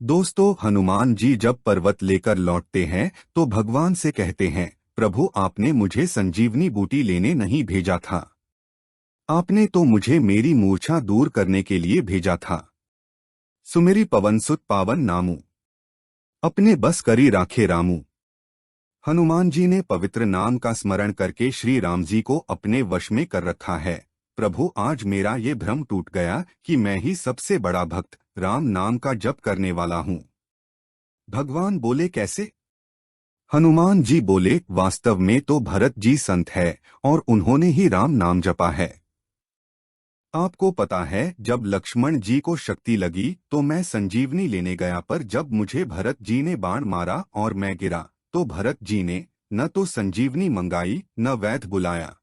दोस्तों, हनुमान जी जब पर्वत लेकर लौटते हैं तो भगवान से कहते हैं, प्रभु आपने मुझे संजीवनी बूटी लेने नहीं भेजा था। आपने तो मुझे मेरी मूर्छा दूर करने के लिए भेजा था। सुमेरी पवन सुत पावन नामू, अपने बस करी राखे रामू। हनुमान जी ने पवित्र नाम का स्मरण करके श्री राम जी को अपने वश में कर रखा है। प्रभु, आज मेरा ये भ्रम टूट गया कि मैं ही सबसे बड़ा भक्त राम नाम का जप करने वाला हूँ। भगवान बोले, कैसे? हनुमान जी बोले, वास्तव में तो भरत जी संत है और उन्होंने ही राम नाम जपा है। आपको पता है, जब लक्ष्मण जी को शक्ति लगी तो मैं संजीवनी लेने गया, पर जब मुझे भरत जी ने बाण मारा और मैं गिरा तो भरत जी ने न तो संजीवनी मंगाई न वैद्य बुलाया।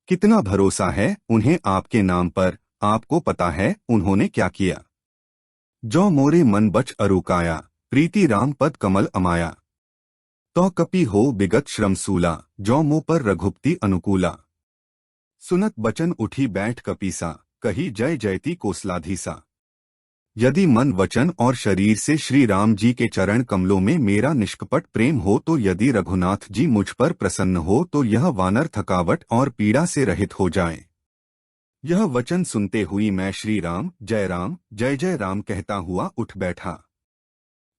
कितना भरोसा है उन्हें आपके नाम पर। आपको पता है उन्होंने क्या किया? जो मोरे मन बच अरुकाया, प्रीति राम पद कमल अमाया। तो कपि हो बिगत श्रमसूला, जो मो पर रघुपति अनुकूला। सुनत बचन उठी बैठ कपीसा, कही जय जयति कोसलाधीसा। यदि मन वचन और शरीर से श्री राम जी के चरण कमलों में मेरा निष्कपट प्रेम हो, तो यदि रघुनाथ जी मुझ पर प्रसन्न हो, तो यह वानर थकावट और पीड़ा से रहित हो जाएं। यह वचन सुनते हुई मैं श्री राम जय जय राम कहता हुआ उठ बैठा।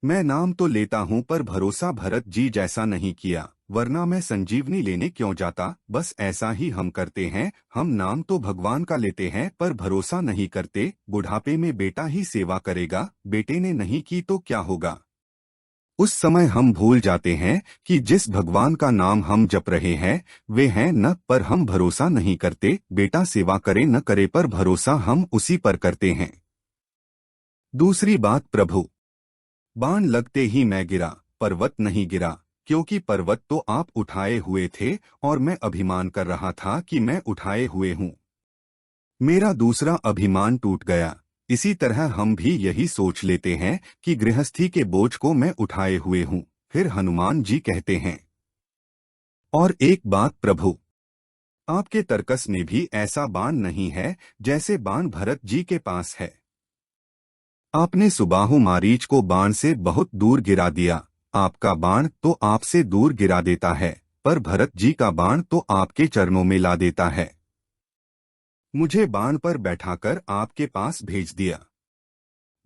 मैं नाम तो लेता हूँ पर भरोसा भरत जी जैसा नहीं किया, वरना मैं संजीवनी लेने क्यों जाता। बस ऐसा ही हम करते हैं। हम नाम तो भगवान का लेते हैं पर भरोसा नहीं करते। बुढ़ापे में बेटा ही सेवा करेगा, बेटे ने नहीं की तो क्या होगा? उस समय हम भूल जाते हैं कि जिस भगवान का नाम हम जप रहे हैं वे हैं न, पर हम भरोसा नहीं करते। बेटा सेवा करे न करे पर भरोसा हम उसी पर करते हैं। दूसरी बात, प्रभु, बाण लगते ही मैं गिरा, पर्वत नहीं गिरा, क्योंकि पर्वत तो आप उठाए हुए थे और मैं अभिमान कर रहा था कि मैं उठाए हुए हूँ। मेरा दूसरा अभिमान टूट गया। इसी तरह हम भी यही सोच लेते हैं कि गृहस्थी के बोझ को मैं उठाए हुए हूँ। फिर हनुमान जी कहते हैं, और एक बात प्रभु, आपके तर्कस में भी ऐसा बाण नहीं है जैसे बाण भरत जी के पास है। आपने सुबाहु मारीच को बाण से बहुत दूर गिरा दिया। आपका बाण तो आपसे दूर गिरा देता है, पर भरत जी का बाण तो आपके चरणों में ला देता है। मुझे बाण पर बैठाकर आपके पास भेज दिया।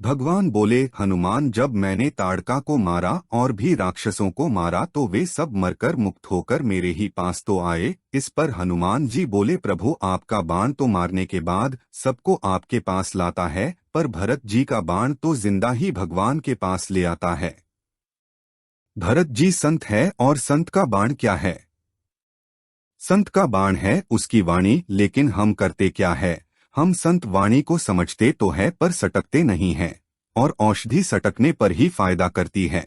भगवान बोले, हनुमान, जब मैंने ताड़का को मारा और भी राक्षसों को मारा तो वे सब मरकर मुक्त होकर मेरे ही पास तो आए। इस पर हनुमान जी बोले, प्रभु, आपका बाण तो मारने के बाद सबको आपके पास लाता है, पर भरत जी का बाण तो जिंदा ही भगवान के पास ले आता है। भरत जी संत है और संत का बाण क्या है? संत का बाण है उसकी वाणी, लेकिन हम करते क्या है? हम संत वाणी को समझते तो है पर सटकते नहीं हैं, और औषधि सटकने पर ही फायदा करती है।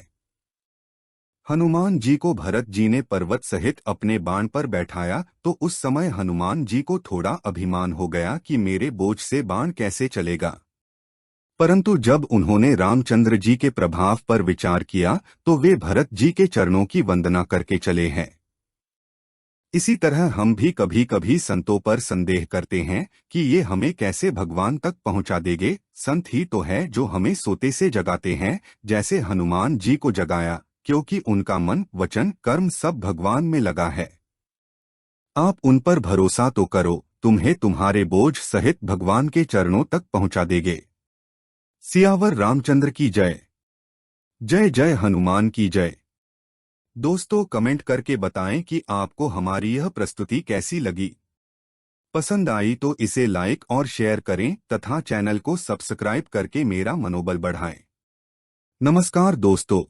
हनुमान जी को भरत जी ने पर्वत सहित अपने बाण पर बैठाया तो उस समय हनुमान जी को थोड़ा अभिमान हो गया कि मेरे बोझ से बाण कैसे चलेगा। परंतु जब उन्होंने रामचंद्र जी के प्रभाव पर विचार किया तो वे भरत जी के चरणों की वंदना करके चले हैं। इसी तरह हम भी कभी कभी संतों पर संदेह करते हैं कि ये हमें कैसे भगवान तक पहुंचा देंगे। संत ही तो है जो हमें सोते से जगाते हैं, जैसे हनुमान जी को जगाया, क्योंकि उनका मन वचन कर्म सब भगवान में लगा है। आप उन पर भरोसा तो करो, तुम्हें तुम्हारे बोझ सहित भगवान के चरणों तक पहुंचा देंगे। सियावर रामचंद्र की जय। जय जय हनुमान की जय। दोस्तों, कमेंट करके बताएं कि आपको हमारी यह प्रस्तुति कैसी लगी। पसंद आई तो इसे लाइक और शेयर करें तथा चैनल को सब्सक्राइब करके मेरा मनोबल बढ़ाएं। नमस्कार दोस्तों।